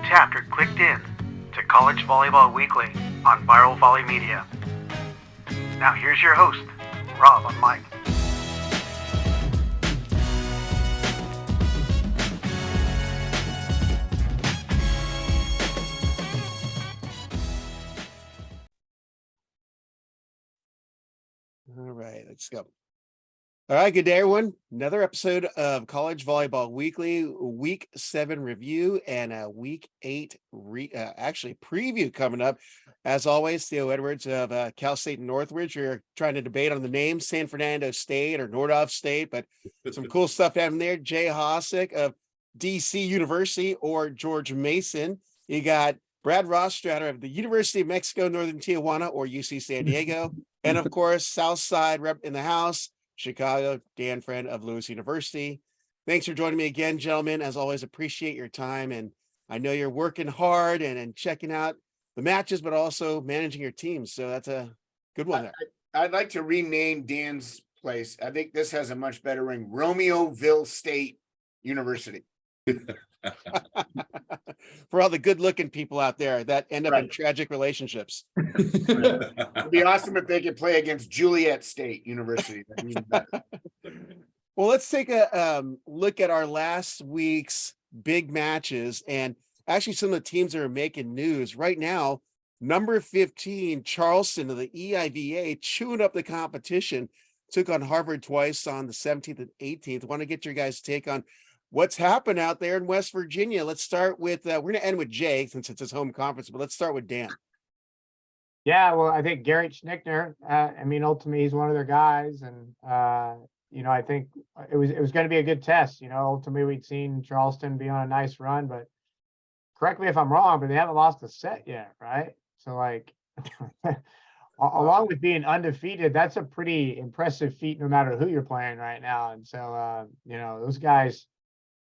chapter clicked in to College Volleyball Weekly on Viral Volley Media. Now here's your host, Rob on mic. All right, let's go. All right, good day, everyone. Another episode of College Volleyball Weekly, Week 7 review and a Week 8 preview coming up. As always, Theo Edwards of Cal State Northridge. We're trying to debate on the name, San Fernando State or Nordhoff State, but some cool stuff down there. Jay Hosick of DC University or George Mason. You got Brad Rostratter of the University of Mexico, Northern Tijuana or UC San Diego. And of course, Southside rep in the house, Chicago, Dan Friend of Lewis University. Thanks for joining me again, gentlemen. As always, appreciate your time. And I know you're working hard and checking out the matches, but also managing your teams. So that's a good one there. I'd like to rename Dan's place. I think this has a much better ring. Romeoville State University. For all the good-looking people out there that end up in tragic relationships. It'd be awesome if they could play against Juliet State University. Well, let's take a look at our last week's big matches and actually some of the teams that are making news right now. Number 15, Charleston of the EIVA, chewing up the competition, took on Harvard twice on the 17th and 18th. Want to get your guys' take on what's happened out there in West Virginia. Let's start with, we're going to end with Jay since it's his home conference, but let's start with Dan. Yeah, well, I think Garrett Schnickner, ultimately he's one of their guys. And, I think it was going to be a good test. Ultimately we'd seen Charleston be on a nice run, but correct me if I'm wrong, but they haven't lost a set yet, right? So along with being undefeated, that's a pretty impressive feat no matter who you're playing right now. And so, those guys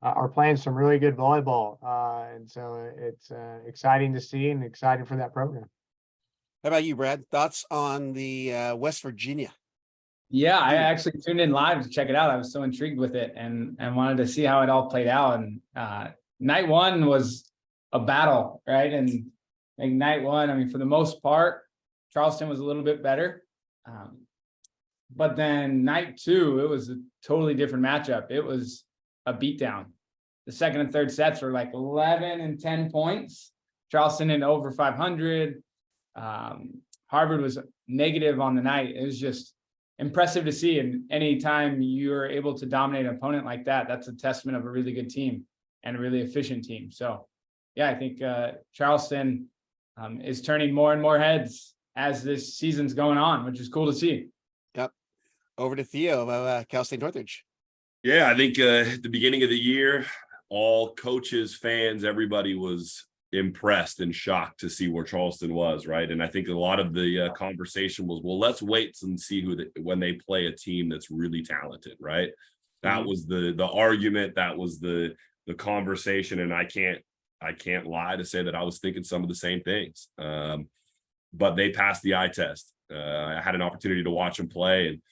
are playing some really good volleyball. And so it's exciting to see and exciting for that program. How about you, Brad? Thoughts on the West Virginia? Yeah, I actually tuned in live to check it out. I was so intrigued with it and wanted to see how it all played out. And night one was a battle, right? And night one, for the most part, Charleston was a little bit better. But then night two, it was a totally different matchup. It was a beatdown. The second and third sets were like 11 and 10 points. Charleston in over 500. Harvard was negative on the night. It was just impressive to see. And anytime you're able to dominate an opponent like that, that's a testament of a really good team and a really efficient team. So, yeah, I think Charleston is turning more and more heads as this season's going on, which is cool to see. Yep. Over to Theo of Cal State Northridge. Yeah, I think at the beginning of the year, all coaches, fans, everybody was impressed and shocked to see where Charleston was, right? And I think a lot of the conversation was, well, let's wait and see when they play a team that's really talented, right? That was the argument, that was the conversation, and I can't lie to say that I was thinking some of the same things. But they passed the eye test. I had an opportunity to watch them play, and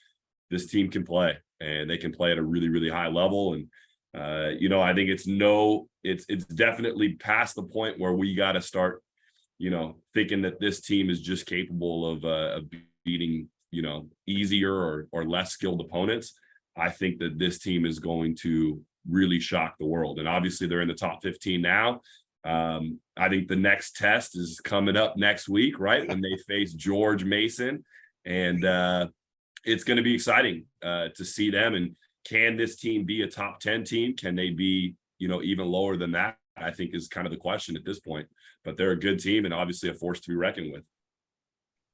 this team can play, and they can play at a really, really high level. And I think it's definitely past the point where we got to start, thinking that this team is just capable of beating, easier or less skilled opponents. I think that this team is going to really shock the world. And obviously they're in the top 15 now. I think the next test is coming up next week, right? When they face George Mason. And it's going to be exciting to see them. And can this team be a top 10 team? Can they be, even lower than that? I think is kind of the question at this point. But they're a good team and obviously a force to be reckoned with.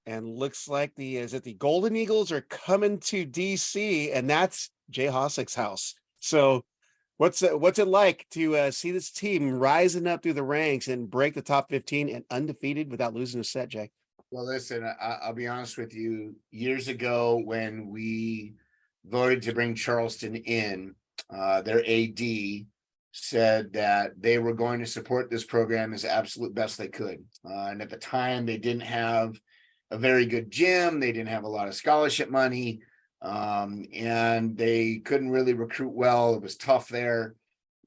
And looks like the Golden Eagles are coming to DC, and that's Jay Hosick's house. So what's it like to see this team rising up through the ranks and break the top 15 and undefeated without losing a set, Jay? Well, listen, I'll be honest with you. Years ago, when we voted to bring Charleston in, their AD said that they were going to support this program as absolute best they could. And at the time, they didn't have a very good gym. They didn't have a lot of scholarship money. And they couldn't really recruit well. It was tough there.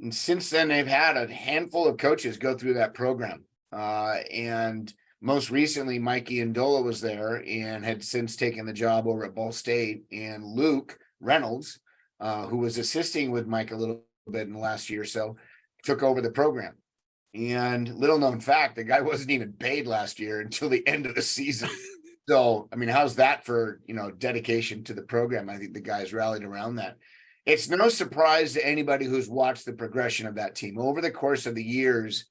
And since then, they've had a handful of coaches go through that program. And most recently, Mikey Ndola was there and had since taken the job over at Ball State. And Luke Reynolds, who was assisting with Mike a little bit in the last year or so, took over the program. And little known fact, the guy wasn't even paid last year until the end of the season. So, I mean, how's that for, dedication to the program? I think the guys rallied around that. It's no surprise to anybody who's watched the progression of that team. Over the course of the years,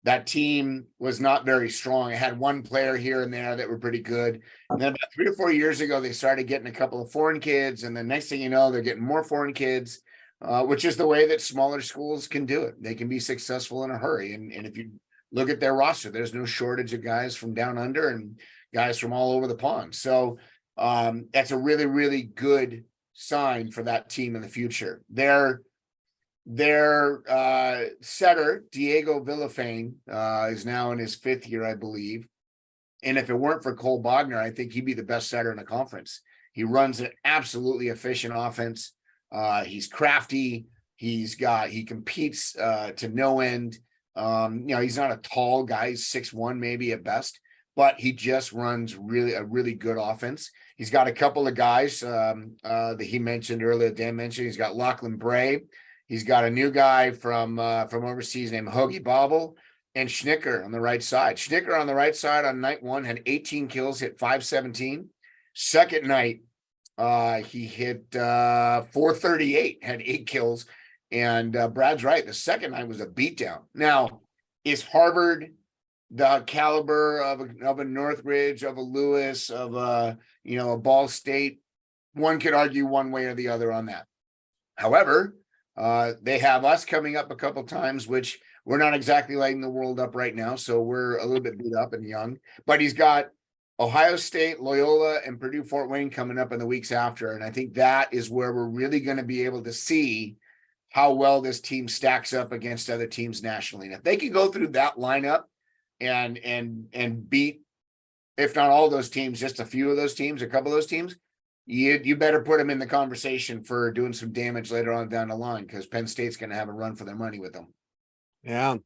that team was not very strong. It had one player here and there that were pretty good. And then about 3 or 4 years ago, they started getting a couple of foreign kids. And the next thing you know, they're getting more foreign kids, which is the way that smaller schools can do it. They can be successful in a hurry. And if you look at their roster, there's no shortage of guys from down under and guys from all over the pond. So that's a really, really good sign for that team in the future. Their setter, Diego Villafane, is now in his 5th year, I believe. And if it weren't for Cole Bogner, I think he'd be the best setter in the conference. He runs an absolutely efficient offense. He's crafty. He competes to no end. He's not a tall guy. He's 6'1", maybe at best, but he just runs a really good offense. He's got a couple of guys that he mentioned earlier. Dan mentioned he's got Lachlan Bray. He's got a new guy from overseas named Hoagie Bobble, and Schnicker on the right side. Schnicker on the right side on night 1 had 18 kills, hit 517. Second night, he hit 438, had 8 kills. And Brad's right. The second night was a beatdown. Now, is Harvard the caliber of a Northridge, of a Lewis, of a Ball State? One could argue one way or the other on that. However, they have us coming up a couple times, which we're not exactly lighting the world up right now. So we're a little bit beat up and young, but he's got Ohio State, Loyola, and Purdue Fort Wayne coming up in the weeks after. And I think that is where we're really going to be able to see how well this team stacks up against other teams nationally. And if they can go through that lineup and beat, if not all those teams, just a few of those teams, a couple of those teams, you better put them in the conversation for doing some damage later on down the line, because Penn State's going to have a run for their money with them. Yeah.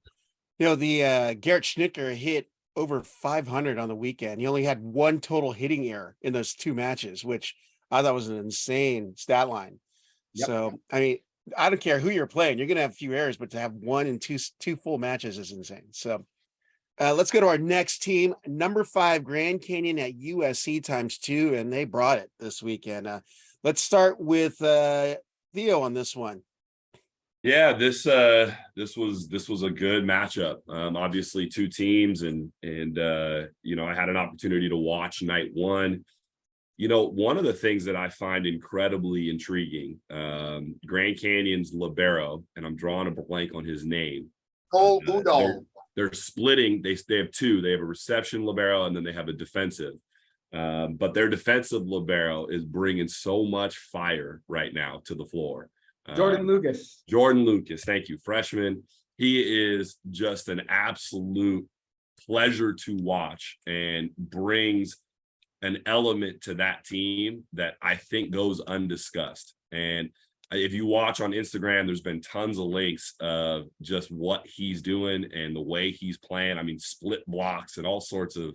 The Garrett Schnicker hit over 500 on the weekend. He only had 1 total hitting error in those 2 matches, which I thought was an insane stat line. Yep. So, I mean, I don't care who you're playing. You're going to have a few errors, but to have 1 and 2 full matches is insane. So let's go to our next team, number 5, Grand Canyon at USC × 2, and they brought it this weekend. Let's start with Theo on this one. Yeah, this was a good matchup. Obviously 2 teams, and I had an opportunity to watch night 1. One of the things that I find incredibly intriguing, Grand Canyon's libero, and I'm drawing a blank on his name. Cole Udall. They're splitting. They have 2. They have a reception libero, and then they have a defensive. But their defensive libero is bringing so much fire right now to the floor. Jordan Lucas, thank you, freshman. He is just an absolute pleasure to watch and brings an element to that team that I think goes undiscussed. And if you watch on Instagram, there's been tons of links of just what he's doing and the way he's playing. I mean, split blocks and all sorts of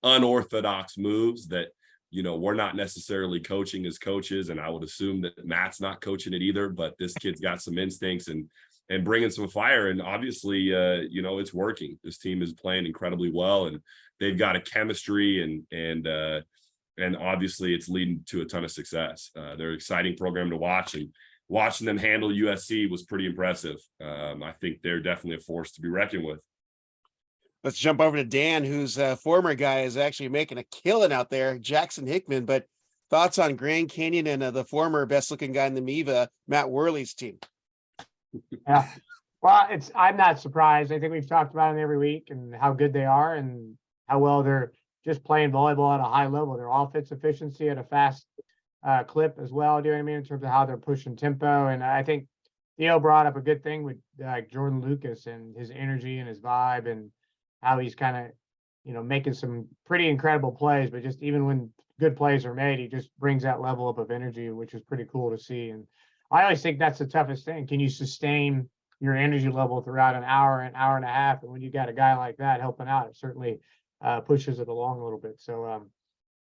unorthodox moves that, we're not necessarily coaching as coaches. And I would assume that Matt's not coaching it either, but this kid's got some instincts and bringing some fire. And obviously, it's working. This team is playing incredibly well, and they've got a chemistry and obviously it's leading to a ton of success. They're an exciting program to watch, and watching them handle USC was pretty impressive. I think they're definitely a force to be reckoned with. Let's jump over to Dan, whose former guy is actually making a killing out there, Jackson Hickman. But thoughts on Grand Canyon and the former best-looking guy in the MIVA, Matt Worley's team? Yeah, well, I'm not surprised. I think we've talked about them every week and how good they are and how well they're just playing volleyball at a high level. Their offense efficiency at a fast clip as well. Do you know what I mean? In terms of how they're pushing tempo. And I think Theo brought up a good thing with Jordan Lucas and his energy and his vibe, and how he's kind of, making some pretty incredible plays, but just even when good plays are made, he just brings that level up of energy, which is pretty cool to see. And I always think that's the toughest thing. Can you sustain your energy level throughout an hour and a half. And when you got a guy like that helping out, it certainly pushes it along a little bit. So,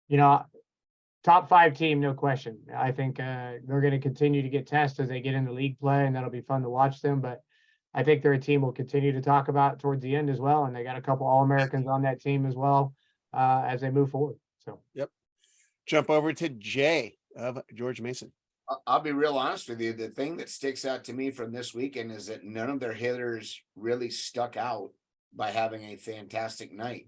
you know, top 5 team, no question. I think they're going to continue to get tests as they get into league play, and that'll be fun to watch them. But I think they're a team we'll continue to talk about towards the end as well. And they got a couple All-Americans on that team as well as they move forward. So, yep. Jump over to Jay of George Mason. I'll be real honest with you. The thing that sticks out to me from this weekend is that none of their hitters really stuck out by having a fantastic night.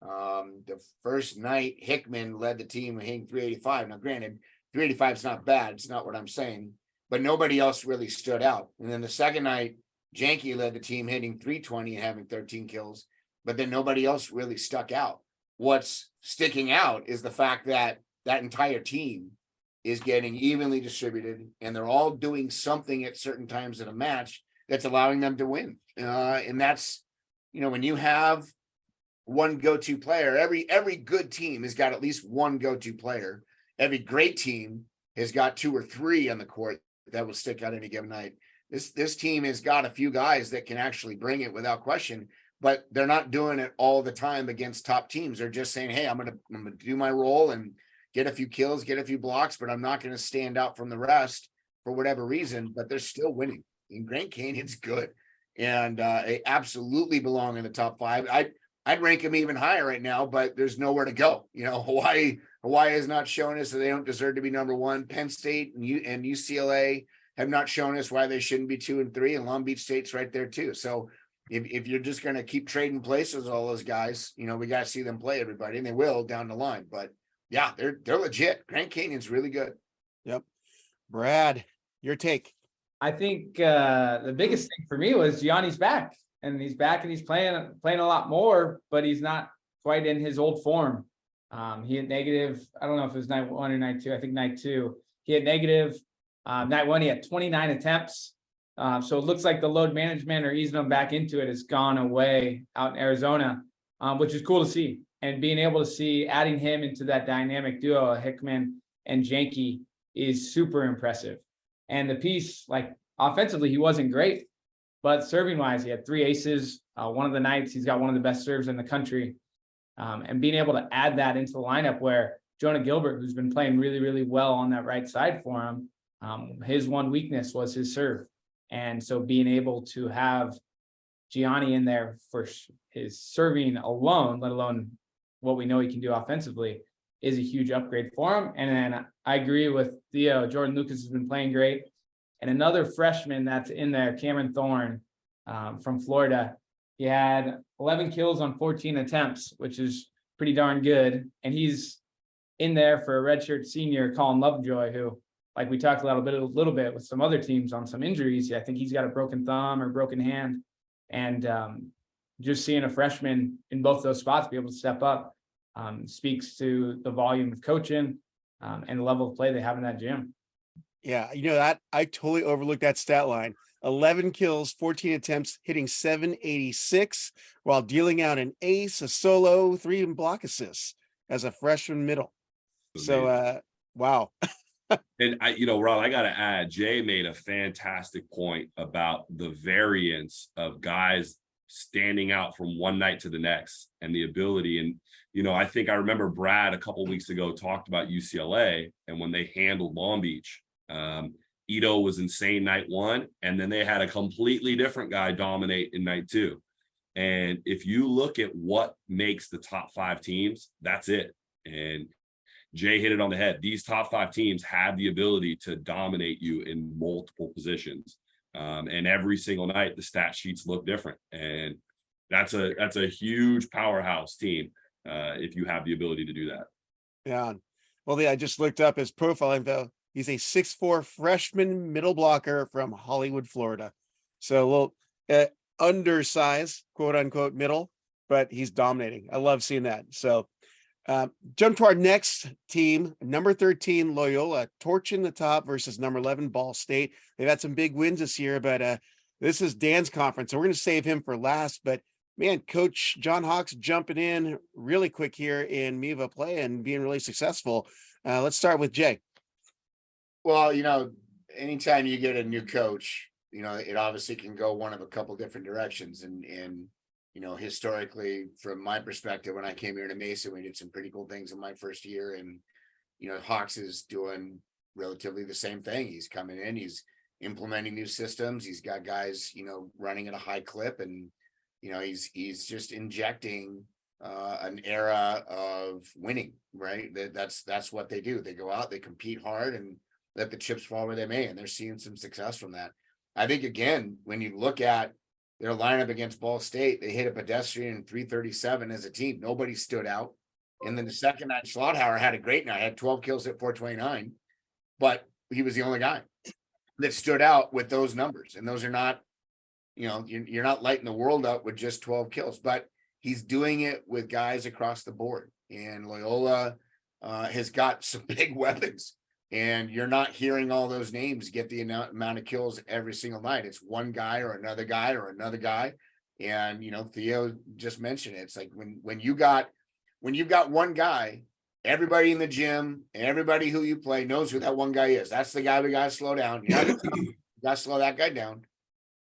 The first night, Hickman led the team hitting 385. Now, granted, 385 is not bad. It's not what I'm saying, but nobody else really stood out. And then the second night, Janke led the team hitting 320 and having 13 kills, but then nobody else really stuck out. What's sticking out is the fact that that entire team is getting evenly distributed, and they're all doing something at certain times in a match that's allowing them to win. And that's, you know, when you have one go-to player, every good team has got at least one go-to player. Every great team has got 2 or 3 on the court that will stick out any given night. This team has got a few guys that can actually bring it without question, but they're not doing it all the time against top teams. They're just saying, hey, I'm gonna do my role and get a few kills, get a few blocks, but I'm not going to stand out from the rest for whatever reason, but they're still winning. And Grand Canyon's good. And they absolutely belong in the top 5. I'd rank them even higher right now, but there's nowhere to go. You know, Hawaii has not shown us that they don't deserve to be number 1. Penn State and UCLA have not shown us why they shouldn't be 2 and 3, and Long Beach State's right there too. So if you're just going to keep trading places with all those guys, you know, we got to see them play everybody, and they will down the line. But yeah, they're legit. Grand Canyon's really good. Yep. Brad, your take. I think the biggest thing for me was Gianni's back, and he's back and he's playing a lot more, but he's not quite in his old form. He had negative, I don't know if it was night 1 or night 2. I think night 2. He had negative. Night 1, he had 29 attempts. So it looks like the load management or easing him back into it has gone away out in Arizona, which is cool to see. And being able to see adding him into that dynamic duo, Hickman and Janke, is super impressive. And the piece, like offensively, he wasn't great, but serving wise, he had 3 aces. One of the nights, he's got one of the best serves in the country. And being able to add that into the lineup where Jonah Gilbert, who's been playing really, really well on that right side for him, his one weakness was his serve. And so being able to have Gianni in there for his serving alone, let alone what we know he can do offensively, is a huge upgrade for him. And then I agree with Theo. Jordan Lucas has been playing great. And another freshman that's in there, Cameron Thorne from Florida, he had 11 kills on 14 attempts, which is pretty darn good. And he's in there for a redshirt senior, Colin Lovejoy, who, like we talked a little bit with some other teams on some injuries. I think he's got a broken thumb or broken hand. And just seeing a freshman in both those spots be able to step up speaks to the volume of coaching and the level of play they have in that gym. Yeah, you know, that I totally overlooked that stat line. 11 kills, 14 attempts, hitting 786 while dealing out an ace, a solo, 3 block assists as a freshman middle. So, wow. And Rob, I got to add, Jay made a fantastic point about the variance of guys standing out from one night to the next and the ability. And, I think I remember Brad a couple of weeks ago talked about UCLA and when they handled Long Beach. Ito was insane night 1, and then they had a completely different guy dominate in night 2. And if you look at what makes the top 5 teams, that's it. And Jay hit it on the head. These top 5 teams have the ability to dominate you in multiple positions. And every single night, the stat sheets look different. And that's a huge powerhouse team if you have the ability to do that. Yeah. Well, I just looked up his profile info. He's a 6'4" freshman middle blocker from Hollywood, Florida. So a little undersized, quote unquote, middle, but he's dominating. I love seeing that. So jump to our next team, number 13, Loyola, torching the top versus number 11, Ball State. They've had some big wins this year, but this is Dan's conference, so we're going to save him for last. But man, Coach John Hawks jumping in really quick here in MIVA play and being really successful. Let's start with Jay. Well, anytime you get a new coach, you know, it obviously can go one of a couple different directions. And, you know, historically, from my perspective, when I came here to Mesa, we did some pretty cool things in my first year. And, you know, Hawks is doing relatively the same thing. He's coming in, he's implementing new systems. He's got guys, you know, running at a high clip, and, you know, he's just injecting an era of winning, right? That's what they do. They go out, they compete hard, and let the chips fall where they may. And they're seeing some success from that. I think, again, when you look at their lineup against Ball State, they hit a pedestrian 337 as a team. Nobody stood out. And then the second night, Schlotthauer had a great night, had 12 kills at 429, but he was the only guy that stood out with those numbers. And those are not, you know, you're not lighting the world up with just 12 kills, but he's doing it with guys across the board. And Loyola has got some big weapons, and you're not hearing all those names get the amount of kills every single night. It's one guy or another guy or another guy. And, you know, Theo just mentioned it. It's like when you've got one guy, everybody in the gym, everybody who you play knows who that one guy is. That's the guy we got to slow down. You got to slow that guy down.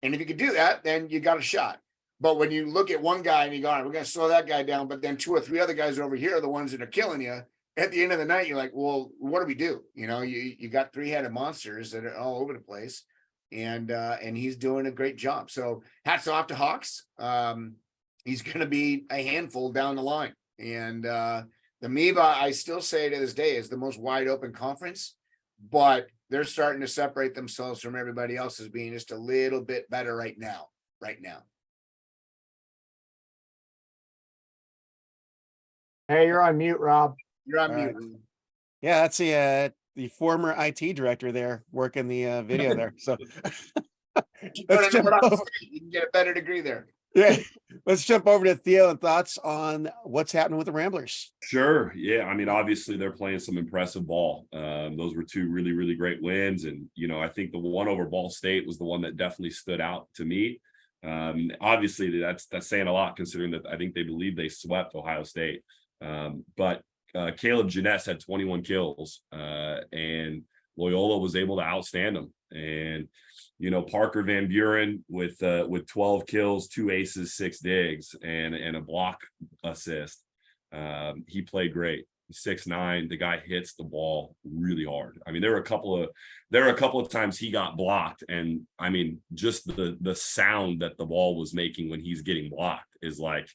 And if you can do that, then you got a shot. But when you look at one guy and you go, all right, we're going to slow that guy down, but then 2 or 3 other guys over here are the ones that are killing you. At the end of the night, you're like, well, what do we do? You know, you got 3-headed monsters that are all over the place, and he's doing a great job. So hats off to Hawks. He's going to be a handful down the line. And the MIVA, I still say to this day, is the most wide open conference, but they're starting to separate themselves from everybody else as being just a little bit better right now. Hey, you're on mute, Rob. You're on mute. Yeah, that's the former IT director there working the video there. So let's jump over. You can get a better degree there. Yeah, let's jump over to Theo and thoughts on what's happening with the Ramblers. Sure. Yeah. I mean, obviously they're playing some impressive ball. Those were 2 really, really great wins. And, you know, I think the one over Ball State was the one that definitely stood out to me. Obviously that's saying a lot, considering that I think they believe they swept Ohio State. But Caleb Jeunesse had 21 kills, and Loyola was able to outstand them. And, you know, Parker Van Buren with 12 kills, 2 aces, 6 digs, and a block assist. He played great. 6'9", the guy hits the ball really hard. I mean, there were a couple of times he got blocked, and I mean, just the sound that the ball was making when he's getting blocked is like,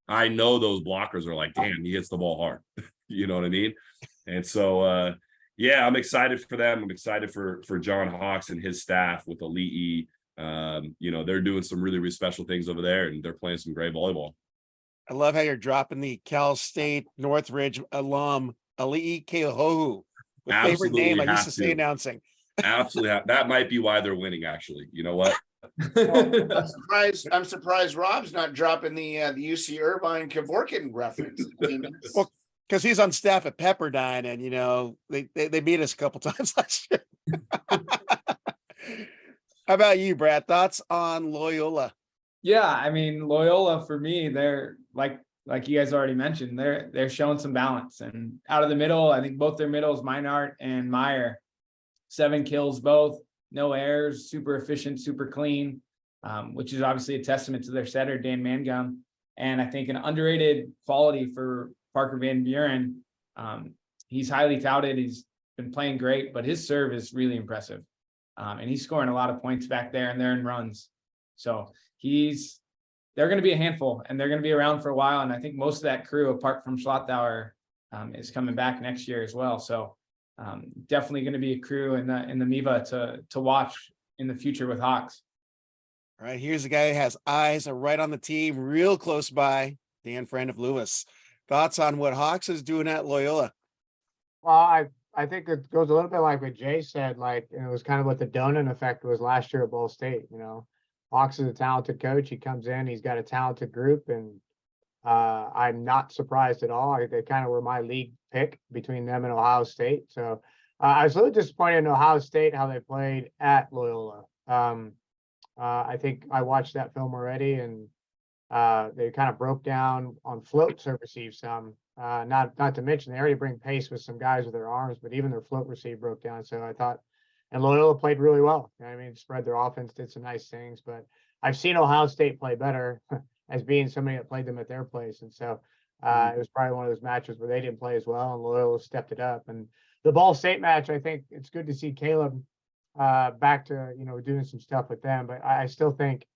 I know those blockers are like, damn, he hits the ball hard. You know what I mean? And so, yeah, I'm excited for them. I'm excited for John Hawks and his staff with Elite E. You know, they're doing some really, really special things over there, and they're playing some great volleyball. I love how you're dropping the Cal State Northridge alum, Ali'i Keohohu, the favorite name I used to say announcing. Absolutely. That might be why they're winning, actually. You know what? I'm surprised Rob's not dropping the UC Irvine Kevorkian reference. Well, because he's on staff at Pepperdine, and you know they beat us a couple times last year. How about you, Brad? Thoughts on Loyola? Yeah, I mean, Loyola for me, they're like you guys already mentioned, they're showing some balance. And out of the middle, I think both their middles, Meinart and Meyer, 7 kills both, no errors, super efficient, super clean, which is obviously a testament to their setter, Dan Mangum. And I think an underrated quality for Parker Van Buren. He's highly touted. He's been playing great, but his serve is really impressive. And he's scoring a lot of points back there, and they're in runs. So they're going to be a handful, and they're going to be around for a while. And I think most of that crew, apart from Schlotthauer, is coming back next year as well. So definitely going to be a crew in the MIVA to watch in the future with Hawks. All right, here's a guy who has eyes right on the team, real close by, Dan Friend of Lewis. Thoughts on what Hawks is doing at Loyola? Well, I think it goes a little bit like what Jay said, like it was kind of what the Donan effect was last year at Ball State. You know, Hawks is a talented coach. He comes in, he's got a talented group, and I'm not surprised at all. They kind of were my league pick between them and Ohio State. So I was a little disappointed in Ohio State, how they played at Loyola. I think I watched that film already, and they kind of broke down on float serve receive some. Not to mention they already bring pace with some guys with their arms, but even their float receive broke down. So I thought And Loyola played really well. I mean, spread their offense, did some nice things, but I've seen Ohio State play better as being somebody that played them at their place. And so it was probably one of those matches where they didn't play as well and Loyola stepped it up. And the Ball State match, I think it's good to see Caleb back to, doing some stuff with them. But I still think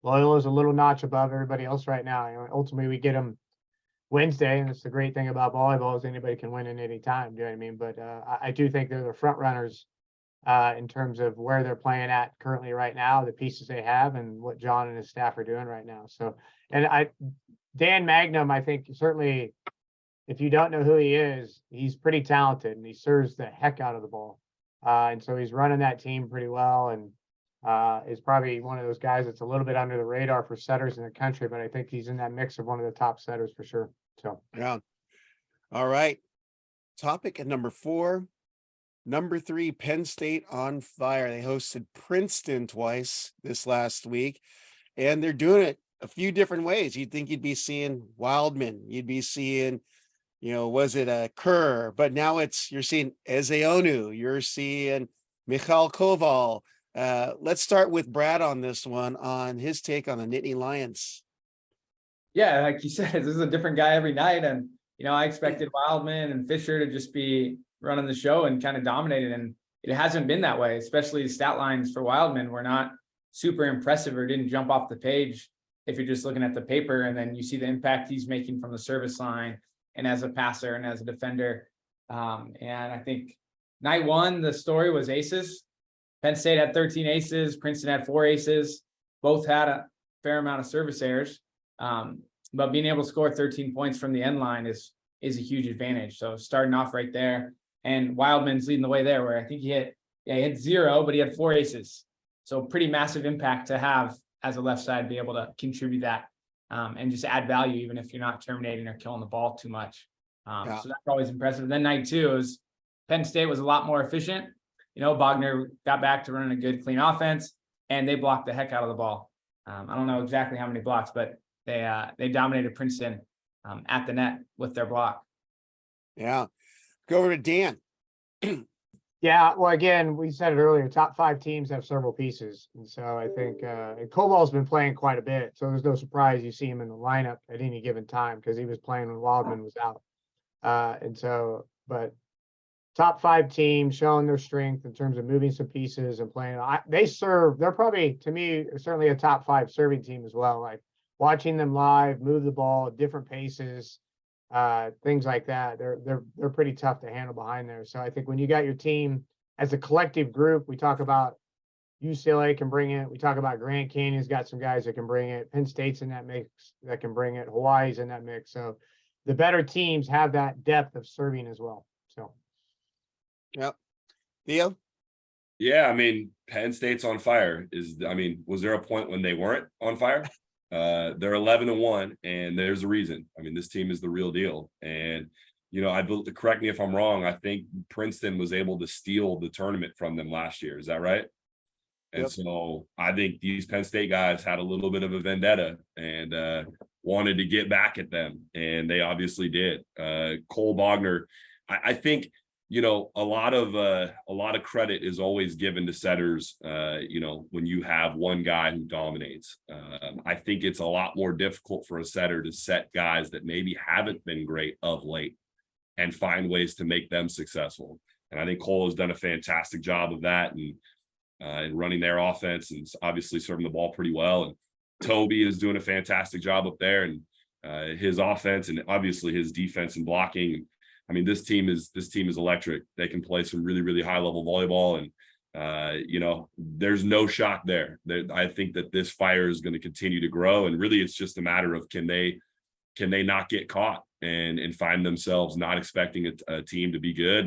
Loyola is a little notch above everybody else right now. Ultimately, we get them Wednesday, and it's the great thing about volleyball is anybody can win at any time. Do you know what I mean? But I do think they're the front runners in terms of where they're playing at currently right now, the pieces they have, and what John and his staff are doing right now. So, and Dan Magnum, I think certainly, if you don't know who he is, he's pretty talented and he serves the heck out of the ball. And so he's running that team pretty well, and is probably one of those guys that's a little bit under the radar for setters in the country, but I think he's in that mix of one of the top setters for sure. So, yeah. All right. Topic at number 4. Number 3, Penn State on fire. They hosted Princeton twice this last week, and they're doing it a few different ways. You'd think you'd be seeing Wildman, you'd be seeing, was it a Kerr? But now you're seeing Ezeonu, you're seeing Michal Koval. Let's start with Brad on this one, on his take on the Nittany Lions. Yeah, like you said, this is a different guy every night, and I expected Wildman and Fisher to just be running the show and kind of dominated, and it hasn't been that way. Especially the stat lines for Wildman were not super impressive or didn't jump off the page if you're just looking at the paper, and then you see the impact he's making from the service line and as a passer and as a defender. And I think night 1, the story was aces. Penn State had 13 aces, Princeton had 4 aces, both had a fair amount of service errors. But being able to score 13 points from the end line is a huge advantage. So starting off right there, and Wildman's leading the way there, where I think he hit 0, but he had 4 aces. So pretty massive impact to have as a left side, be able to contribute that and just add value, even if you're not terminating or killing the ball too much. So that's always impressive. And then night 2 is Penn State was a lot more efficient. Bogner got back to running a good, clean offense, and they blocked the heck out of the ball. I don't know exactly how many blocks, but they dominated Princeton at the net with their block. Yeah. Go over to Dan. Yeah, well, again, we said it earlier, top 5 teams have several pieces. And so I think and Koval's been playing quite a bit. So there's no surprise you see him in the lineup at any given time because he was playing when Wildman was out. But top 5 teams showing their strength in terms of moving some pieces and playing. They're probably, to me, certainly a top 5 serving team as well. Like watching them live, move the ball at different paces, things like that. They're pretty tough to handle behind there. So I think when you got your team as a collective group, we talk about UCLA can bring it. We talk about Grand Canyon's got some guys that can bring it. Penn State's in that mix that can bring it. Hawaii's in that mix. So the better teams have that depth of serving as well. So. Yep. Theo? Yeah, Penn State's on fire. Was there a point when they weren't on fire? They're 11-1, and there's a reason. This team is the real deal. And, correct me if I'm wrong, I think Princeton was able to steal the tournament from them last year. Is that right? And so I think these Penn State guys had a little bit of a vendetta and wanted to get back at them, and they obviously did. Cole Bogner, I think, a lot of credit is always given to setters, when you have one guy who dominates. I think it's a lot more difficult for a setter to set guys that maybe haven't been great of late and find ways to make them successful. And I think Cole has done a fantastic job of that and running their offense and obviously serving the ball pretty well. And Toby is doing a fantastic job up there, and his offense and obviously his defense and blocking. This team is electric. They can play some really, really high level volleyball, and there's no shock there. I think that this fire is going to continue to grow, and really, it's just a matter of can they not get caught and find themselves not expecting a team to be good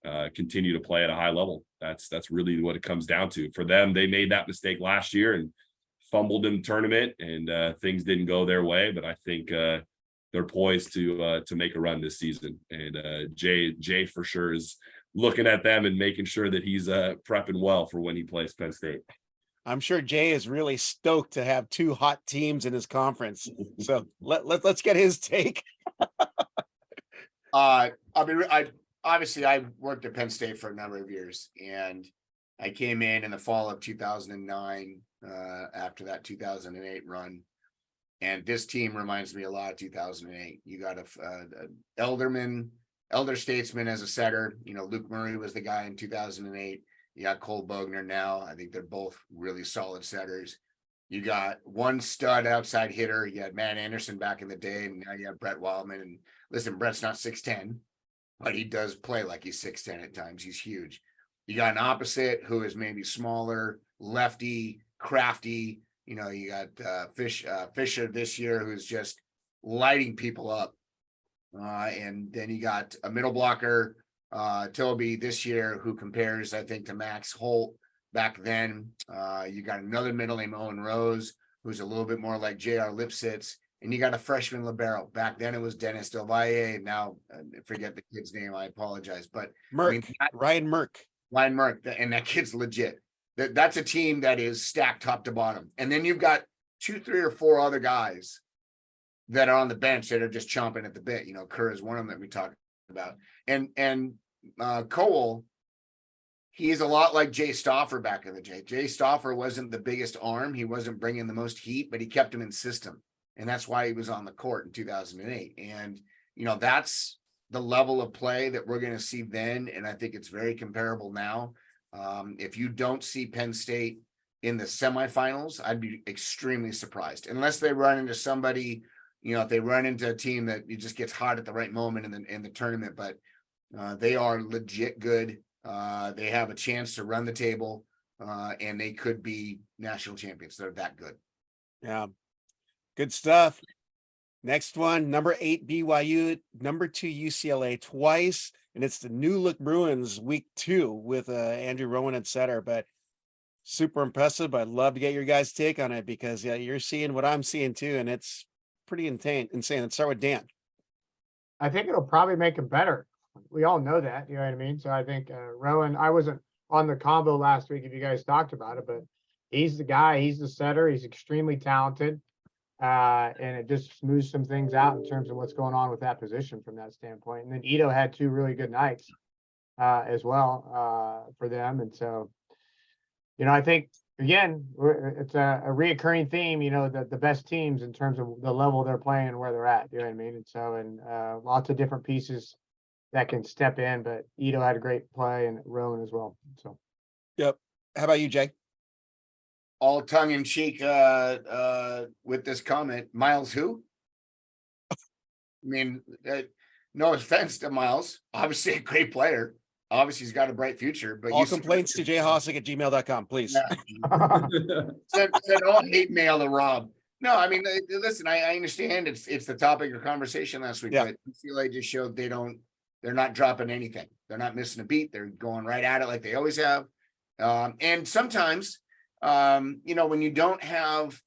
and continue to play at a high level. That's really what it comes down to. For them, they made that mistake last year and fumbled in the tournament, and things didn't go their way. But I think they're poised to make a run this season. And Jay for sure is looking at them and making sure that he's prepping well for when he plays Penn State. I'm sure Jay is really stoked to have 2 hot teams in his conference. So let's get his take. I obviously I worked at Penn State for a number of years, and I came in the fall of 2009 after that 2008 run. And this team reminds me a lot of 2008. You got a elder statesman as a setter. You know, Luke Murray was the guy in 2008. You got Cole Bogner now. I think they're both really solid setters. You got one stud outside hitter. You had Matt Anderson back in the day, and now you have Brett Wildman. And listen, Brett's not 6'10", but he does play like he's 6'10" at times. He's huge. You got an opposite who is maybe smaller, lefty, crafty. You know, you got Fisher this year, who's just lighting people up. And then you got a middle blocker, Toby this year, who compares, I think, to Max Holt back then. You got another middle named Owen Rose, who's a little bit more like J.R. Lipsitz. And you got a freshman libero. Back then it was Dennis Del Valle. And now I forget the kid's name. I apologize. But Ryan Merck. Ryan Merck, and that kid's legit. That's a team that is stacked top to bottom. And then you've got 2, 3, or 4 other guys that are on the bench that are just chomping at the bit. You know, Kerr is one of them that we talked about. And Cole, he's a lot like Jay Stauffer back in the day. Jay Stauffer wasn't the biggest arm. He wasn't bringing the most heat, but he kept him in system. And that's why he was on the court in 2008. And, you know, that's the level of play that we're going to see then. And I think it's very comparable now. If you don't see Penn State in the semifinals, I'd be extremely surprised, unless they run into somebody, you know, if they run into a team that just gets hot at the right moment in the tournament. But they are legit good. They have a chance to run the table, and they could be national champions. They're that good. Yeah, good stuff. Next one, number 8 BYU, number 2 UCLA twice, and it's the New Look Bruins week 2 with Andrew Rowan at center. But super impressive. I'd love to get your guys' take on it, because you're seeing what I'm seeing too, and it's pretty insane. Let's start with Dan. I think it'll probably make him better. We all know that, you know what I mean? So I think Rowan, I wasn't on the combo last week if you guys talked about it, but he's the guy, he's the setter, he's extremely talented. And it just smooths some things out in terms of what's going on with that position from that standpoint. And then Ito had 2 really good nights as well for them. And so, you know, I think, again, it's a reoccurring theme, you know, that the best teams in terms of the level they're playing and where they're at, you know what I mean? And so, lots of different pieces that can step in, but Ito had a great play, and Rowan as well. So, yep. How about you, Jay? All tongue in cheek with this comment. Miles who? I mean, no offense to Miles. Obviously a great player. Obviously he's got a bright future. But all complaints to jhossick@gmail.com, please. Send all hate mail to Rob. No, I mean, listen, I understand it's the topic of conversation last week, but UCLA just showed they're not dropping anything. They're not missing a beat. They're going right at it like they always have. And sometimes, you know, when you don't have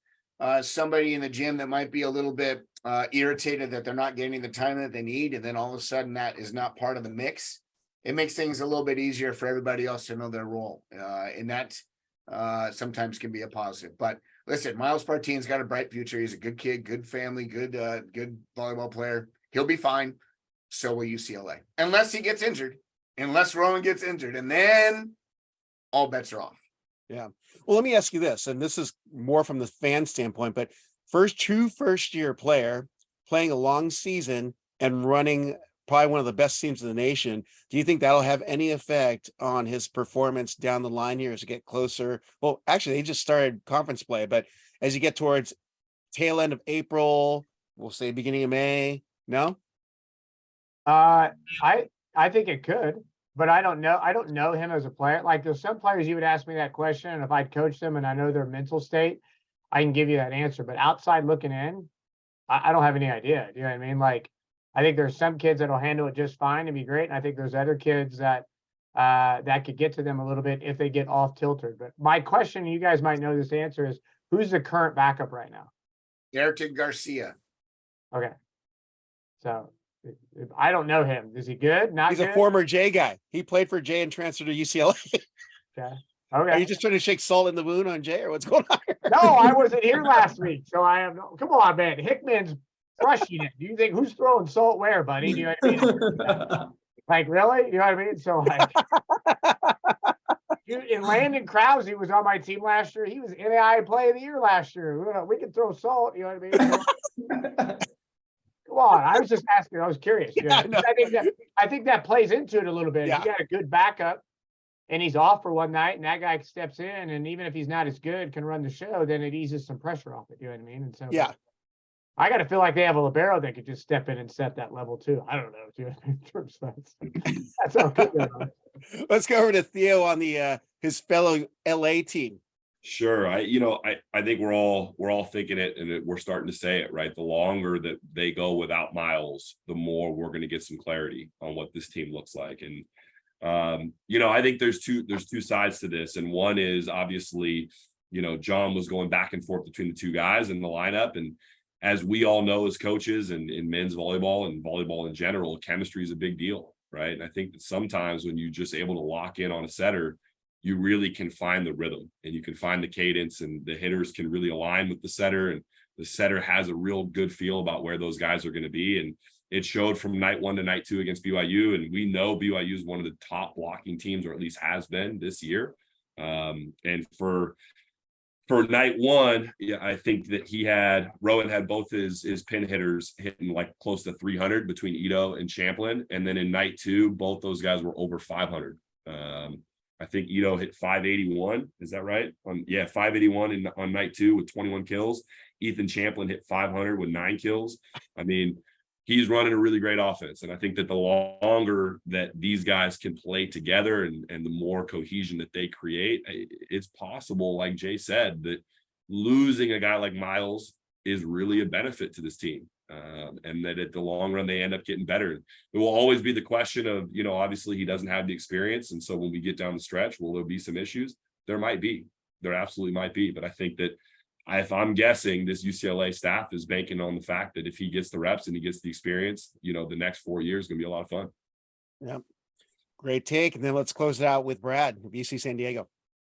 somebody in the gym that might be a little bit irritated that they're not getting the time that they need, and then all of a sudden that is not part of the mix, it makes things a little bit easier for everybody else to know their role. And that sometimes can be a positive. But listen, Miles Partin's got a bright future. He's a good kid, good family, good volleyball player. He'll be fine. So will UCLA, unless he gets injured, unless Rowan gets injured, and then all bets are off. Yeah. Well, let me ask you this, and this is more from the fan standpoint, but first-year player playing a long season and running probably one of the best teams in the nation. Do you think that'll have any effect on his performance down the line here as you get closer? Well, actually, they just started conference play, but as you get towards tail end of April, we'll say beginning of May, no? I think it could, but I don't know. I don't know him as a player. Like, there's some players you would ask me that question, and if I'd coach them and I know their mental state, I can give you that answer. But outside looking in, I don't have any idea. Do you know what I mean? Like, I think there's some kids that'll handle it just fine and be great, and I think there's other kids that that could get to them a little bit if they get off tilted. But my question, you guys might know this answer, is who's the current backup right now? Ayrton Garcia. Okay, so I don't know him. Is he good? Not He's good? a former Jay guy. He played for Jay and transferred to UCLA. Okay. Are you just trying to shake salt in the wound on Jay, or what's going on here? No, I wasn't here last week, so I have no. Come on, man. Hickman's crushing it. Do you think who's throwing salt where, buddy? Do you know what I mean? Like, really? You know what I mean? So, like, Dude, and Landon Krause was on my team last year. He was NAIA Play of the Year last year. We can throw salt, you know what I mean? Come on, I was just asking. I was curious. You know? I think that plays into it a little bit. Yeah. You got a good backup, and he's off for one night, and that guy steps in, and even if he's not as good, can run the show. Then it eases some pressure off it. You know what I mean? And so, Yeah. I got to feel like they have a libero that could just step in and set that level too. I don't know. Dude. In terms of that's how good they are. Let's go over to Theo on the his fellow LA team. Sure. I think we're all thinking it, and we're starting to say it, right? The longer that they go without Miles, the more we're going to get some clarity on what this team looks like. And I think there's two sides to this. And one is obviously, John was going back and forth between the two guys in the lineup. And as we all know as coaches and in men's volleyball and volleyball in general, chemistry is a big deal, right? And I think that sometimes when you're just able to lock in on a setter, you really can find the rhythm and you can find the cadence, and the hitters can really align with the setter, and the setter has a real good feel about where those guys are going to be. And it showed from night 1 to night 2 against BYU. And we know BYU is one of the top blocking teams, or at least has been this year. And for night 1, I think that Rowan had both his pin hitters hitting like close to 300 between Ito and Champlin. And then in night 2, both those guys were over 500. I think Ito hit 581. Is that right? 581 on night 2 with 21 kills. Ethan Champlin hit 500 with 9 kills. I mean, he's running a really great offense. And I think that the longer that these guys can play together and the more cohesion that they create, it's possible, like Jay said, that losing a guy like Miles is really a benefit to this team. And that at the long run, they end up getting better. It will always be the question of, obviously he doesn't have the experience. And so when we get down the stretch, will there be some issues? There might be. There absolutely might be. But I think that if I'm guessing, this UCLA staff is banking on the fact that if he gets the reps and he gets the experience, the next 4 years is going to be a lot of fun. Yeah. Great take. And then let's close it out with Brad of UC San Diego.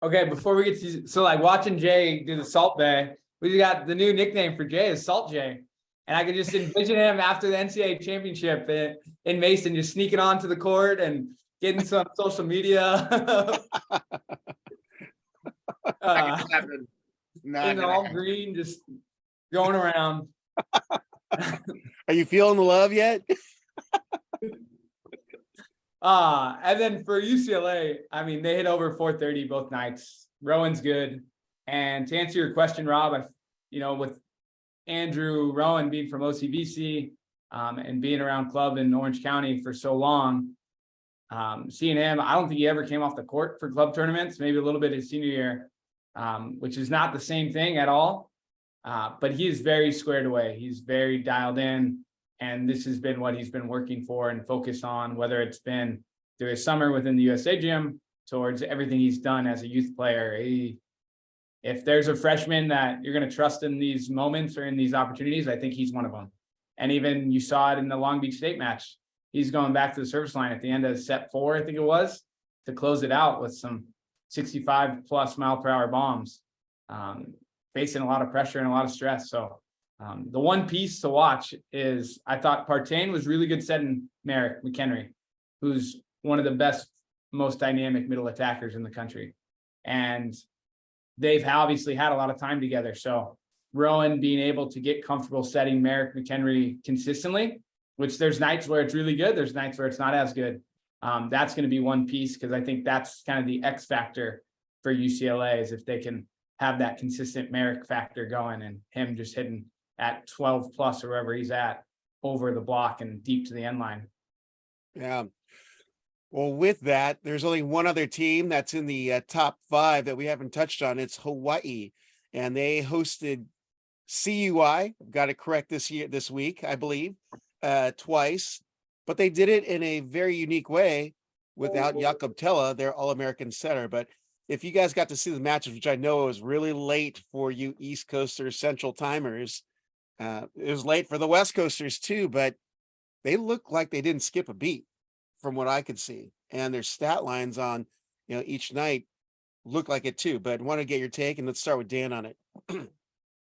Okay, before we get to, so like watching Jay do the Salt Bay, we got the new nickname for Jay is Salt Jay. And I could just envision him after the NCAA championship in Mason, just sneaking onto the court and getting some social media. In all green, just going around. Are you feeling the love yet? And then for UCLA, I mean, they hit over 430 both nights. Rowan's good. And to answer your question, Rob, with Andrew Rowan being from OCVC and being around club in Orange County for so long, seeing him, I don't think he ever came off the court for club tournaments, maybe a little bit his senior year, which is not the same thing at all. But he is very squared away. He's very dialed in. And this has been what he's been working for and focused on, whether it's been through his summer within the USA gym towards everything he's done as a youth player. If there's a freshman that you're going to trust in these moments or in these opportunities, I think he's one of them. And even you saw it in the Long Beach State match. He's going back to the service line at the end of set 4, I think it was, to close it out with some 65 plus mile per hour bombs, facing a lot of pressure and a lot of stress. So the one piece to watch is I thought Partain was really good setting Merrick McHenry, who's one of the best, most dynamic middle attackers in the country. And they've obviously had a lot of time together. So Rowan being able to get comfortable setting Merrick McHenry consistently, which there's nights where it's really good. There's nights where it's not as good. That's going to be one piece, because I think that's kind of the X factor for UCLA is if they can have that consistent Merrick factor going and him just hitting at 12 plus or wherever he's at over the block and deep to the end line. Yeah. Well, with that, there's only one other team that's in the top 5 that we haven't touched on. It's Hawaii, and they hosted CUI. Got it correct this week, I believe, twice, but they did it in a very unique way without Jakob Tella, their All-American setter. But if you guys got to see the matches, which I know was really late for you East Coasters, Central Timers, it was late for the West Coasters too, but they looked like they didn't skip a beat from what I could see. And their stat lines on, each night look like it too. But I want to get your take, and let's start with Dan on it.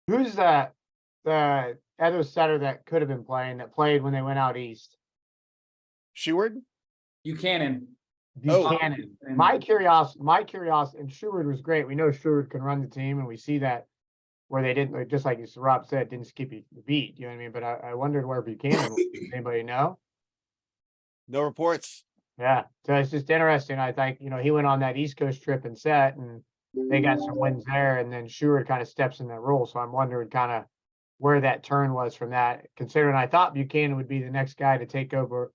Who's the other setter that could have been playing that played when they went out east? Sheward? Buchanan. Buchanan. My curiosity, and Sherwood was great. We know Sherwood can run the team, and we see that where they didn't, just like Rob said, didn't skip the beat. You know what I mean? But I wondered where Buchanan was. Does anybody know? No reports. Yeah, so it's just interesting. I think, he went on that East Coast trip and set, and they got some wins there, and then Sherwood kind of steps in that role. So I'm wondering kind of where that turn was from that, considering I thought Buchanan would be the next guy to take over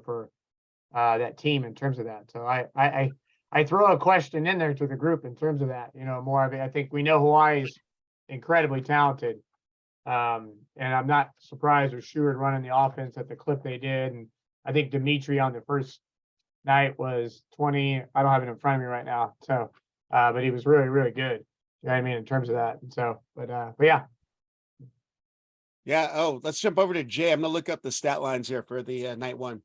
for that team in terms of that. So I throw a question in there to the group in terms of that, more of it. I think we know Hawaii is incredibly talented. And I'm not surprised with Sherwood running the offense at the clip they did. And I think Dimitri on the first night was 20. I don't have it in front of me right now. So, but he was really, really good. You know what I mean? In terms of that. And so, but yeah. Yeah. Oh, let's jump over to Jay. I'm going to look up the stat lines here for the night one.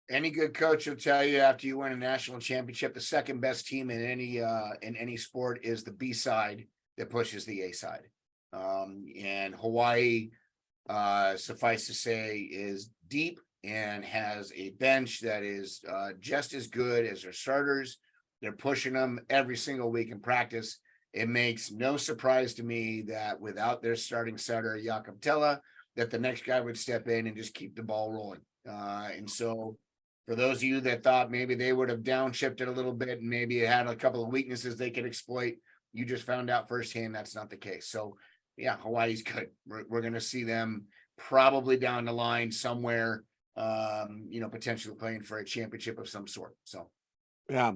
Any good coach will tell you after you win a national championship, the second best team in any sport is the B side that pushes the A side. And Hawaii, suffice to say, is deep and has a bench that is just as good as their starters. They're pushing them every single week in practice. It makes no surprise to me that without their starting setter, Jakob Tella, that the next guy would step in and just keep the ball rolling. And so for those of you that thought maybe they would have downshifted a little bit and maybe it had a couple of weaknesses they could exploit, you just found out firsthand that's not the case. So yeah, Hawaii's good. We're going to see them probably down the line somewhere, potentially playing for a championship of some sort. So yeah.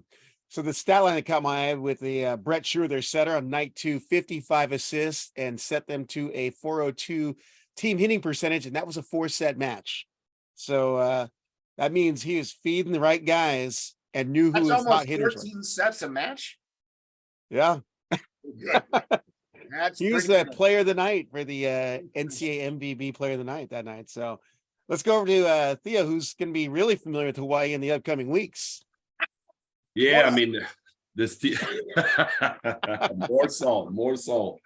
So the stat line that caught my eye with the Brett Sherwood, their setter on night 2, 55 assists and set them to a 402 team hitting percentage. And that was a 4-set match. So that means he is feeding the right guys and knew who his hot hitters were. 14 sets a match. Yeah. He was the player of the night for the NCAA MVB player of the night that night. So let's go over to Theo, who's going to be really familiar with Hawaii in the upcoming weeks. Yeah, I mean, this more salt.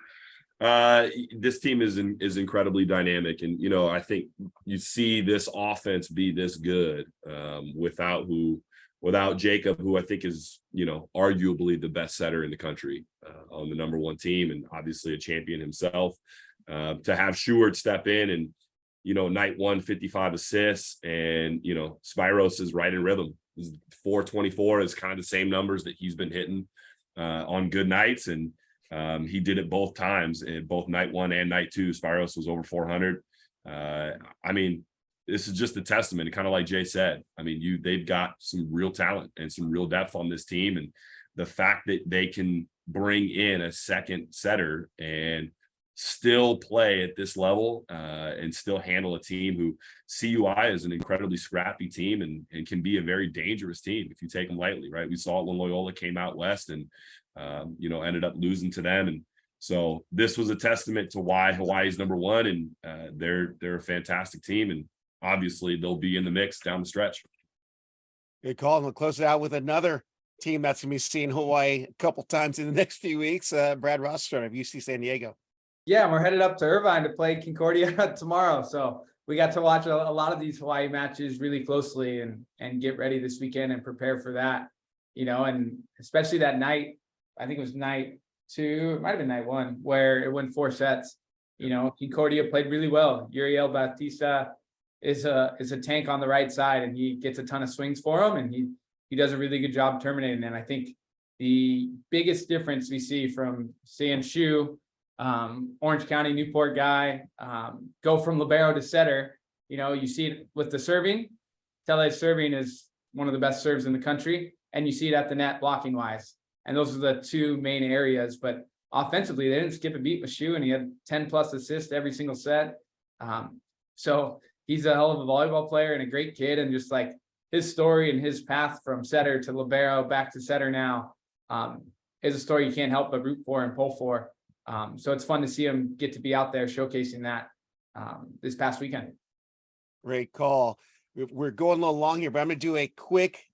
This team is incredibly dynamic, and I think you see this offense be this good without Jacob, who I think is arguably the best setter in the country on the number one team, and obviously a champion himself. To have Sherwood step in and night 1, 55 assists, and Spiros is right in rhythm. 424 is kind of the same numbers that he's been hitting on good nights, and he did it both times, in both night 1 and night 2. Spiros was over 400. I mean, this is just a testament, kind of like Jay said. I mean, they've got some real talent and some real depth on this team, and the fact that they can bring in a second setter and still play at this level and still handle a team who CUI is an incredibly scrappy team and can be a very dangerous team if you take them lightly, right? We saw it when Loyola came out west and ended up losing to them. And so this was a testament to why Hawaii's number one, and they're a fantastic team, and obviously they'll be in the mix down the stretch. Good call. And we'll close it out with another team that's going to be seeing Hawaii a couple times in the next few weeks. Brad Rothstone of UC San Diego. Yeah, we're headed up to Irvine to play Concordia tomorrow. So we got to watch a lot of these Hawaii matches really closely and get ready this weekend and prepare for that, and especially that night. I think it was night 2, it might've been night 1, where it went 4 sets. Concordia played really well. Uriel Bautista is a tank on the right side, and he gets a ton of swings for him, and he does a really good job terminating. And I think the biggest difference we see from seeing Shu, Orange County, Newport guy, go from libero to setter, you see it with the serving. Tele's serving is one of the best serves in the country, and you see it at the net blocking wise. And those are the 2 main areas. But offensively, they didn't skip a beat with Shu, and he had 10 plus assists every single set. So he's a hell of a volleyball player and a great kid, and just like his story and his path from setter to libero back to setter now is a story you can't help but root for and pull for. So it's fun to see him get to be out there showcasing that this past weekend. Great call. We're going a little long here, but I'm going to do a quick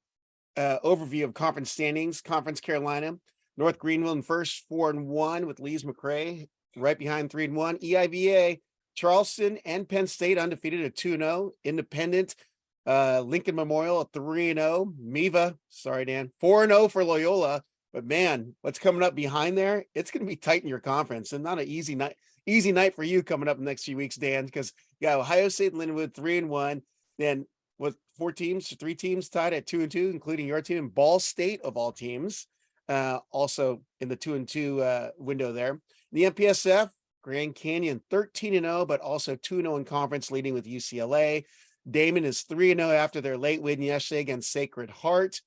overview of conference standings. Conference Carolina, North Greenville in first, 4-1 with Lees McRae right behind 3-1. EIVA, Charleston and Penn State undefeated at 2-0. Independent Lincoln Memorial 3-0. MIVA, sorry, Dan, 4-0 for Loyola. But man, what's coming up behind there? It's going to be tight in your conference, and not an easy night. Easy night for you coming up in the next few weeks, Dan, because you got Ohio State and Lindenwood 3-1. Then with 3 teams tied at 2-2, including your team, Ball State of all teams, also in the 2-2 window there. The MPSF, Grand Canyon 13-0, but also 2-0 in conference, leading with UCLA. Damon is 3-0 after their late win yesterday against Sacred Heart.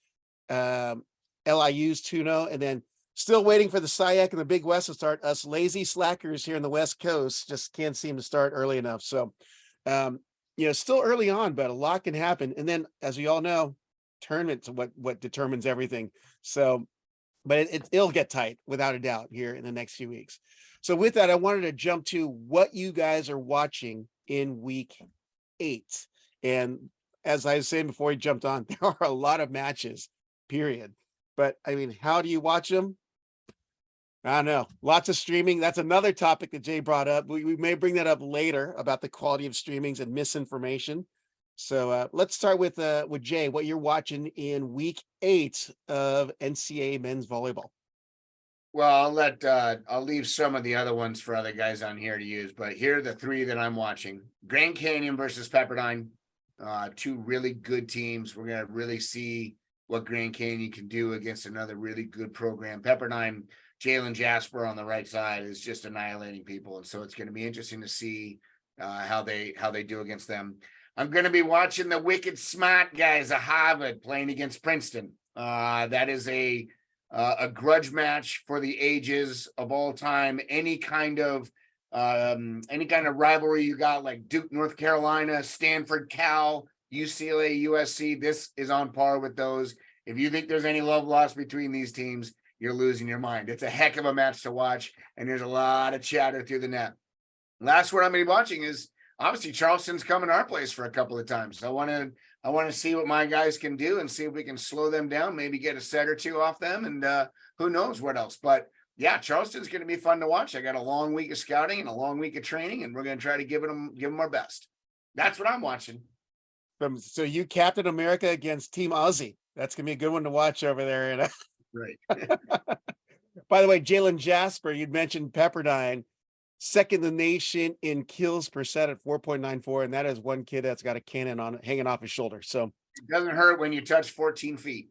LIU's 2-0, and then still waiting for the SIAC and the Big West to start. Us lazy slackers here in the West Coast just can't seem to start early enough. So, still early on, but a lot can happen. And then, as we all know, tournament's what determines everything. So, but it'll get tight without a doubt here in the next few weeks. So with that, I wanted to jump to what you guys are watching in week 8. And as I was saying before we jumped on, there are a lot of matches, period. But I mean, how do you watch them? I don't know. Lots of streaming. That's another topic that Jay brought up. We may bring that up later about the quality of streamings and misinformation. So let's start with Jay, what you're watching in week 8 of NCAA men's volleyball. Well, I'll leave some of the other ones for other guys on here to use, but here are the 3 that I'm watching. Grand Canyon versus Pepperdine, 2 really good teams. We're going to really see what Grand Canyon can do against another really good program. Pepperdine, Jalen Jasper on the right side is just annihilating people. And so it's going to be interesting to see how they do against them. I'm going to be watching the wicked smart guys of Harvard playing against Princeton. That is a grudge match for the ages of all time. Any kind of rivalry you got, like Duke, North Carolina, Stanford, Cal, UCLA, USC, this is on par with those. If you think there's any love lost between these teams, you're losing your mind. It's a heck of a match to watch, and there's a lot of chatter through the net. Last one I'm going to be watching is obviously Charleston's coming our place for a couple of times. I want to see what my guys can do and see if we can slow them down, maybe get a set or 2 off them, and who knows what else. But yeah, Charleston's going to be fun to watch. I got a long week of scouting and a long week of training, and we're going to try to give them our best. That's what I'm watching. So you Captain America against Team Aussie. That's going to be a good one to watch over there. Right. By the way, Jalen Jasper, you'd mentioned Pepperdine, second in the nation in kills per set at 4.94, and that is one kid that's got a cannon on hanging off his shoulder. So it doesn't hurt when you touch 14 feet.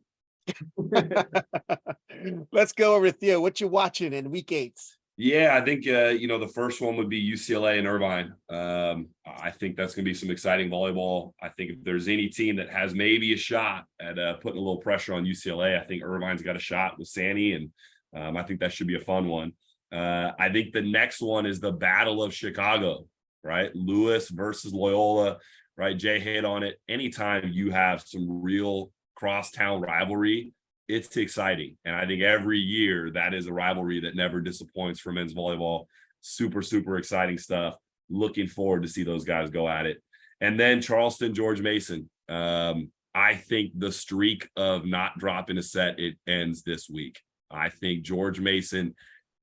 Let's go over to Theo. What you watching in week 8? Yeah, I think the first one would be UCLA and Irvine. I think that's going to be some exciting volleyball. I think if there's any team that has maybe a shot at putting a little pressure on UCLA, I think Irvine's got a shot with Sandy, and I think that should be a fun one. I think the next one is the Battle of Chicago, right? Lewis versus Loyola, right? Jay hit on it. Anytime you have some real crosstown rivalry, it's exciting. And I think every year that is a rivalry that never disappoints for men's volleyball. Super, super exciting stuff. Looking forward to see those guys go at it. And then Charleston, George Mason. I think the streak of not dropping a set, it ends this week. I think George Mason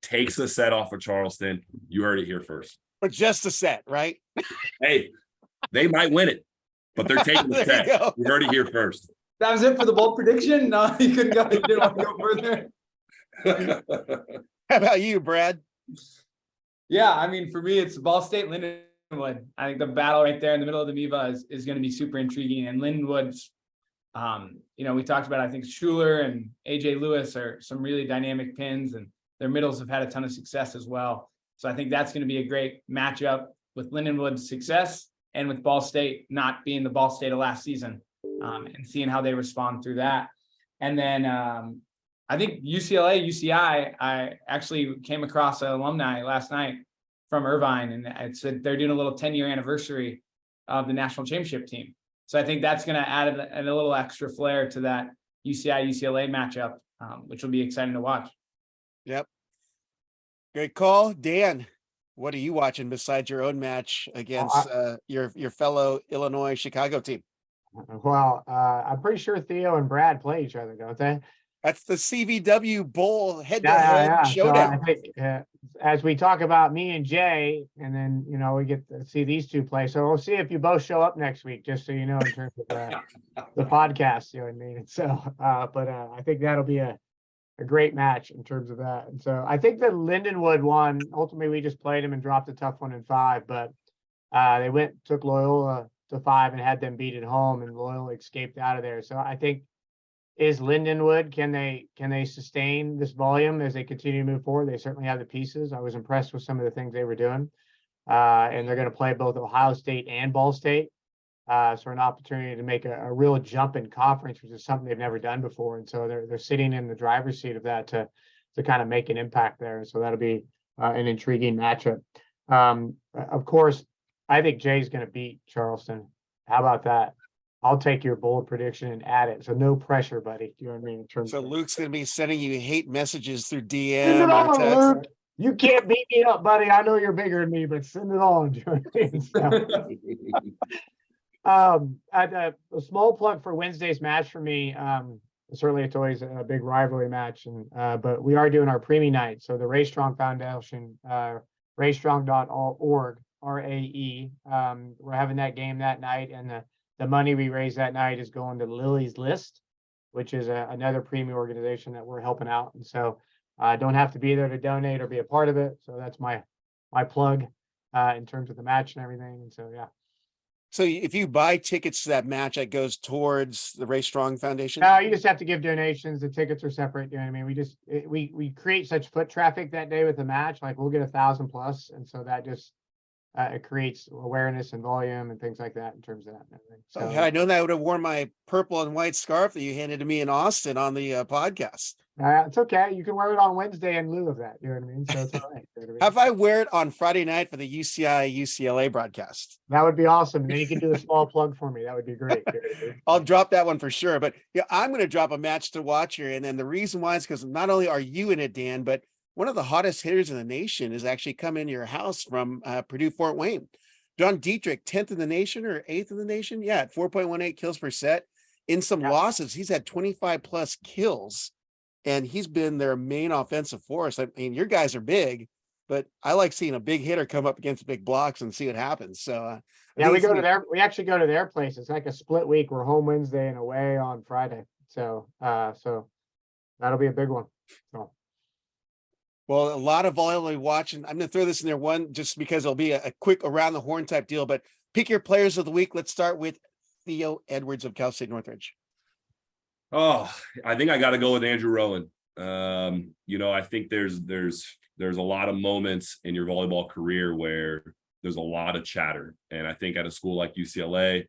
takes a set off of Charleston. You heard it here first. But just a set, right? Hey, they might win it, but they're taking the set. You heard it here first. That was it for the bold prediction? No, you couldn't go. You didn't want to go further. How about you, Brad? Yeah, I mean, for me, it's Ball State, Lindenwood. I think the battle right there in the middle of the MIVA is going to be super intriguing. And Lindenwood's, we talked about, I think Schuler and AJ Lewis are some really dynamic pins, and their middles have had a ton of success as well. So I think that's going to be a great matchup with Lindenwood's success and with Ball State not being the Ball State of last season. And seeing how they respond through that. And then I think UCI, I actually came across an alumni last night from Irvine, and it said they're doing a little 10-year anniversary of the national championship team. So I think that's going to add a little extra flair to that UCI-UCLA matchup, which will be exciting to watch. Yep. Great call. Dan, what are you watching besides your own match against your fellow Illinois Chicago team? Well, I'm pretty sure Theo and Brad play each other, don't they? That's the CVW Bowl Yeah, head-to-head yeah. So I showdown. think as we talk about me and Jay, and then we get to see these two play. So we'll see if you both show up next week, just so you know, in terms of the podcast. You know what I mean? And so, but I think that'll be a great match in terms of that. And so I think the Lindenwood one, ultimately we just played them and dropped a tough one in 5, but they took Loyola to 5 and had them beat at home, and Loyola escaped out of there. So I think, is Lindenwood, can they sustain this volume as they continue to move forward? They certainly have the pieces. I was impressed with some of the things they were doing. And they're going to play both Ohio State and Ball State. So an opportunity to make a real jump in conference, which is something they've never done before. And so they're sitting in the driver's seat of that to kind of make an impact there. So that'll be an intriguing matchup. Of course, I think Jay's going to beat Charleston. How about that? I'll take your bold prediction and add it. So no pressure, buddy. You know what I mean? In terms So of Luke's going to be sending you hate messages through send it DM or on, text. Luke. You can't beat me up, buddy. I know you're bigger than me, but send it on. You know what I mean? So, a small plug for Wednesday's match for me. Certainly it's always a big rivalry match, and but we are doing our preemie night. So the Rae Strong Foundation, raestrong.org, RAE. We're having that game that night, and the money we raise that night is going to Lily's List, which is another preemie organization that we're helping out. And so don't have to be there to donate or be a part of it. So that's my plug in terms of the match and everything. And so, yeah. So if you buy tickets to that match, that goes towards the Rae Strong Foundation? No, you just have to give donations. The tickets are separate. You know what I mean? We create such foot traffic that day with the match. Like we'll get 1,000 plus. And so that just, it creates awareness and volume and things like that in terms of that. And everything. So Had I known that, I would have worn my purple and white scarf that you handed to me in Austin on the podcast. it's okay. You can wear it on Wednesday in lieu of that. You know what I mean? So it's all right. You know what I mean? Have I wear it on Friday night for the UCLA broadcast? That would be awesome. And then you can do a small plug for me. That would be great. You know what I mean? I'll drop that one for sure. But yeah, I'm going to drop a match to watch here. And then the reason why is because not only are you in it, Dan, but one of the hottest hitters in the nation is actually coming to your house from Purdue Fort Wayne. John Dietrich, 10th in the nation or 8th in the nation. Yeah, at 4.18 kills per set. In some losses, he's had 25 plus kills, and he's been their main offensive force. I mean, your guys are big, but I like seeing a big hitter come up against big blocks and see what happens. So yeah, we actually go to their place. It's like a split week. We're home Wednesday and away on Friday. So that'll be a big one. So. Well, a lot of volleyball watching. I'm going to throw this in there one just because it'll be a quick around the horn type deal, but pick your players of the week. Let's start with Theo Edwards of Cal State Northridge. Oh, I think I got to go with Andrew Rowan. I think there's a lot of moments in your volleyball career where there's a lot of chatter. And I think at a school like UCLA,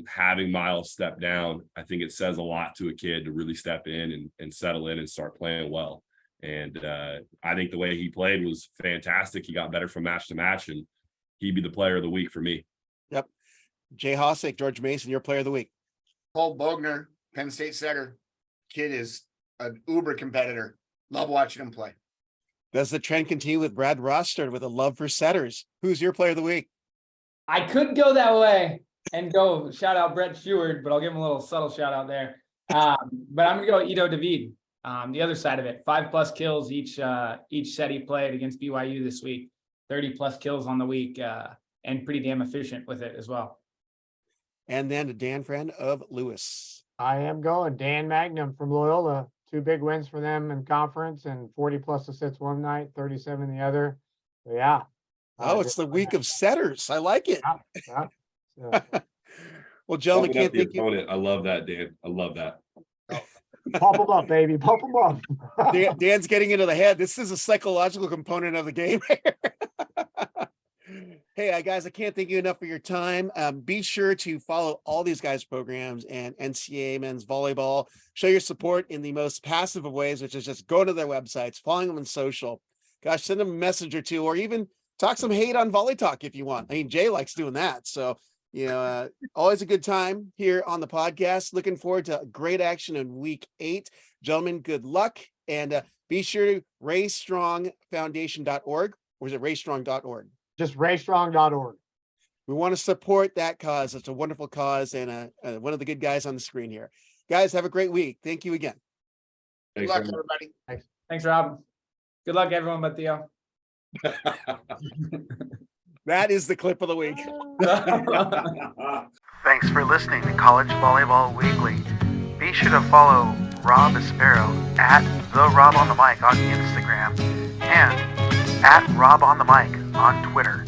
having Miles step down, I think it says a lot to a kid to really step in and settle in and start playing well. And I think the way he played was fantastic. He got better from match to match, and he'd be the player of the week for me. Yep. Jay Hosick, George Mason, your player of the week. Cole Bogner, Penn State setter. Kid is an uber competitor. Love watching him play. Does the trend continue with Brad Rostard with a love for setters? Who's your player of the week? I could go that way and go shout out Brett Stewart, but I'll give him a little subtle shout out there. But I'm going to go Ito David. The other side of it, 5+ kills each set he played against BYU this week, 30+ kills on the week, and pretty damn efficient with it as well. And then to Dan Friend of Lewis. I am going Dan Magnum from Loyola. 2 big wins for them in conference and 40+ assists one night, 37 the other. So, yeah. It's the week of setters. I like it. Yeah. Well, gentlemen, can't think opponent. I love that, Dan. I love that. Pump them up, baby. Pump them up. Dan's getting into the head. This is a psychological component of the game. Hey, guys, I can't thank you enough for your time. Be sure to follow all these guys' programs and NCAA men's volleyball. Show your support in the most passive of ways, which is just go to their websites, following them on social. Gosh, send them a message or two, or even talk some hate on Volley Talk if you want. I mean, Jay likes doing that. So, always a good time here on the podcast. Looking forward to great action in week 8. Gentlemen, good luck. And be sure to raestrongfoundation.org, or is it raestrong.org? Just raestrong.org. We want to support that cause. It's a wonderful cause, and one of the good guys on the screen here. Guys, have a great week. Thank you again. Good Thanks, luck, everyone. everybody. Thanks, Rob. Good luck, everyone, but Theo. That is the clip of the week. Thanks for listening to College Volleyball Weekly. Be sure to follow Rob Aspero at the Rob on the Mic on Instagram and at Rob on the Mic on Twitter.